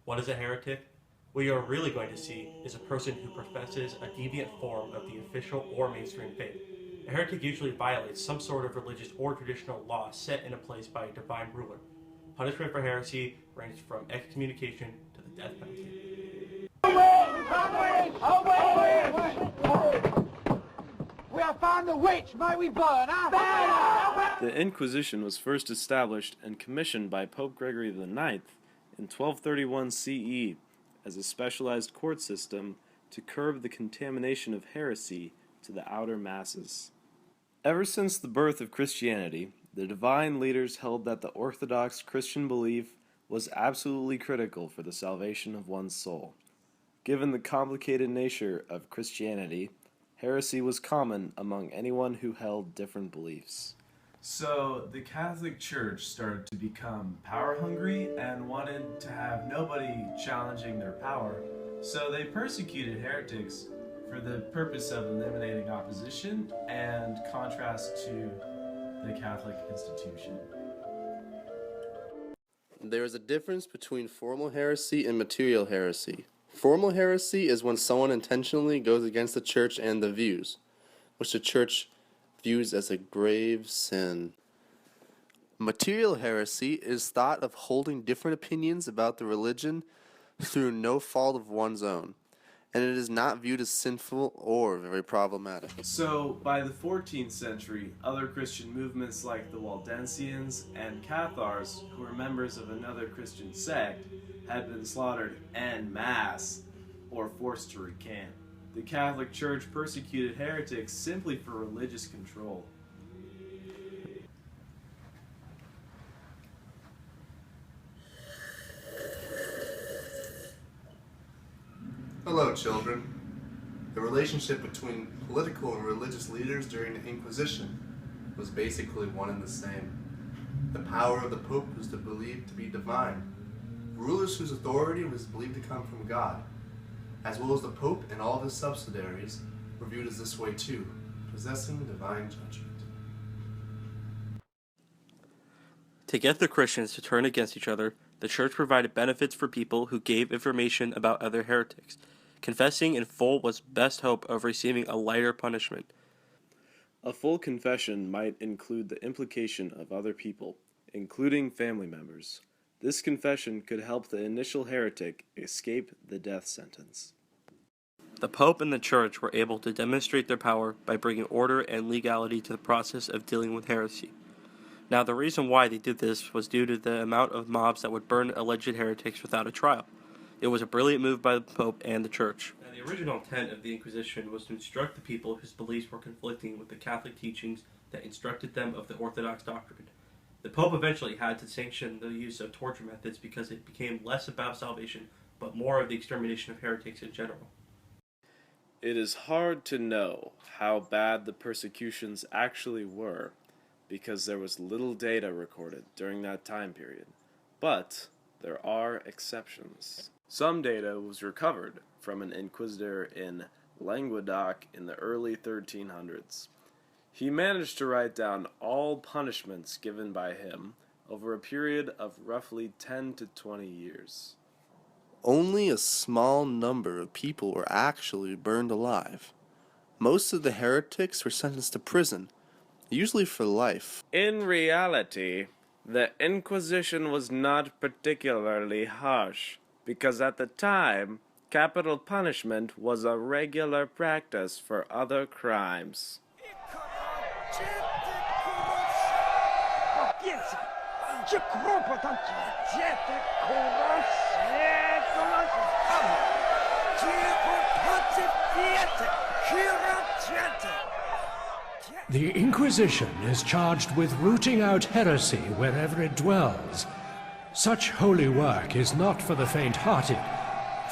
What is a heretic? What you are really going to see is a person who professes a deviant form of the official or mainstream faith. A heretic usually violates some sort of religious or traditional law set into place by a divine ruler. Punishment for heresy ranged from excommunication to the death penalty. We have found the witch, may we burn her? The Inquisition was first established and commissioned by Pope Gregory IX in 1231 CE as a specialized court system to curb the contamination of heresy to the outer masses. Ever since the birth of Christianity, the divine leaders held that the orthodox Christian belief was absolutely critical for the salvation of one's soul. Given the complicated nature of Christianity, heresy was common among anyone who held different beliefs. So the Catholic Church started to become power-hungry and wanted to have nobody challenging their power, so they persecuted heretics for the purpose of eliminating opposition and contrast to the Catholic institution. There is a difference between formal heresy and material heresy. Formal heresy is when someone intentionally goes against the church and the views, which the church views as a grave sin. Material heresy is thought of holding different opinions about the religion through no fault of one's own, and it is not viewed as sinful or very problematic. So, by the 14th century, other Christian movements like the Waldensians and Cathars, who were members of another Christian sect, had been slaughtered en masse or forced to recant. The Catholic Church persecuted heretics simply for religious control. Hello, children. The relationship between political and religious leaders during the Inquisition was basically one and the same. The power of the Pope was believed to be divine. Rulers whose authority was believed to come from God, as well as the Pope and all of his subsidiaries, were viewed as this way too, possessing divine judgment. To get the Christians to turn against each other, the Church provided benefits for people who gave information about other heretics. Confessing in full was best hope of receiving a lighter punishment. A full confession might include the implication of other people, including family members. This confession could help the initial heretic escape the death sentence. The Pope and the Church were able to demonstrate their power by bringing order and legality to the process of dealing with heresy. Now, the reason why they did this was due to the amount of mobs that would burn alleged heretics without a trial. It was a brilliant move by the Pope and the Church. Now, the original intent of the Inquisition was to instruct the people whose beliefs were conflicting with the Catholic teachings that instructed them of the Orthodox doctrine. The Pope eventually had to sanction the use of torture methods because it became less about salvation, but more of the extermination of heretics in general. It is hard to know how bad the persecutions actually were, because there was little data recorded during that time period. But there are exceptions. Some data was recovered from an inquisitor in Languedoc in the early 1300s. He managed to write down all punishments given by him over a period of roughly 10 to 20 years. Only a small number of people were actually burned alive. Most of the heretics were sentenced to prison, usually for life. In reality, the Inquisition was not particularly harsh, because at the time, capital punishment was a regular practice for other crimes. The Inquisition is charged with rooting out heresy wherever it dwells. Such holy work is not for the faint-hearted,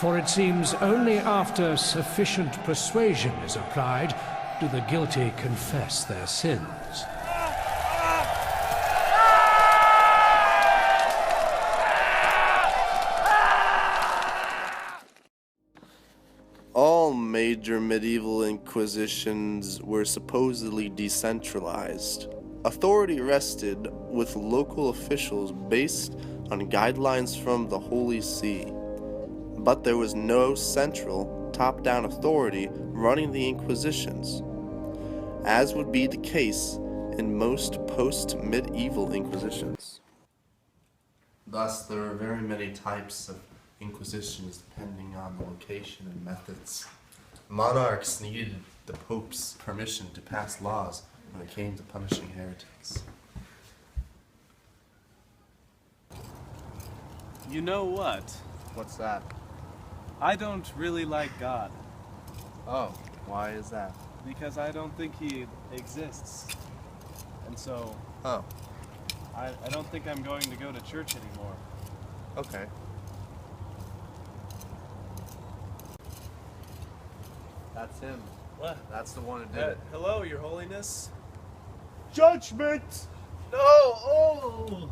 for it seems only after sufficient persuasion is applied do the guilty confess their sins. All major medieval inquisitions were supposedly decentralized. Authority rested with local officials based on guidelines from the Holy See. but there was no central, top-down authority running the Inquisitions, as would be the case in most post-medieval Inquisitions. Thus, there are very many types of inquisitions depending on the location and methods. Monarchs needed the Pope's permission to pass laws when it came to punishing heretics. You know what? What's that? I don't really like God, Oh, why is that? because I don't think he exists. And so, Oh, I don't think I'm going to go to church anymore. okay. That's him. What? That's the one who did it. Hello, Your Holiness? Judgment! No! Oh!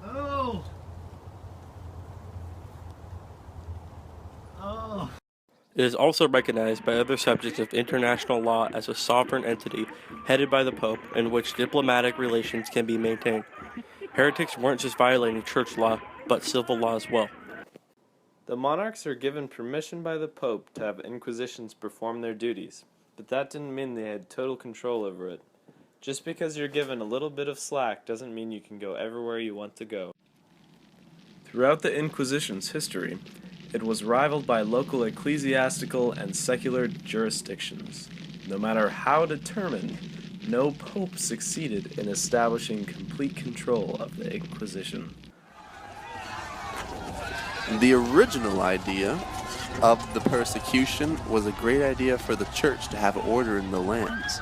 Oh! Oh! It is also recognized by other subjects of international law as a sovereign entity headed by the Pope in which diplomatic relations can be maintained. Heretics weren't just violating church law, but civil law as well. The monarchs are given permission by the Pope to have inquisitions perform their duties, but that didn't mean they had total control over it. Just because you're given a little bit of slack doesn't mean you can go everywhere you want to go. Throughout the Inquisition's history, it was rivaled by local ecclesiastical and secular jurisdictions. No matter how determined, no pope succeeded in establishing complete control of the Inquisition. The original idea of the persecution was a great idea for the church to have order in the lands.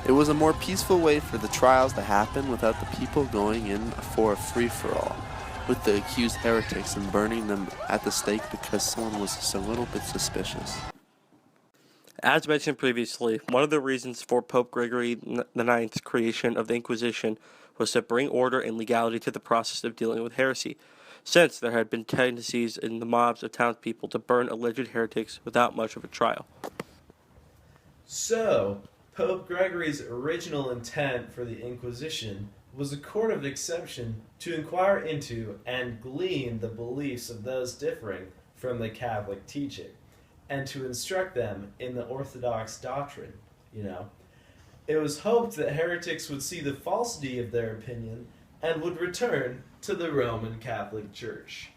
It was a more peaceful way for the trials to happen without the people going in for a free-for-all with the accused heretics and burning them at the stake because someone was just a little bit suspicious. As mentioned previously, one of the reasons for Pope Gregory IX's creation of the Inquisition was to bring order and legality to the process of dealing with heresy, since there had been tendencies in the mobs of townspeople to burn alleged heretics without much of a trial. So, Pope Gregory's original intent for the Inquisition was a court of exception to inquire into and glean the beliefs of those differing from the Catholic teaching, and to instruct them in the Orthodox doctrine, It was hoped that heretics would see the falsity of their opinion and would return to the Roman Catholic Church.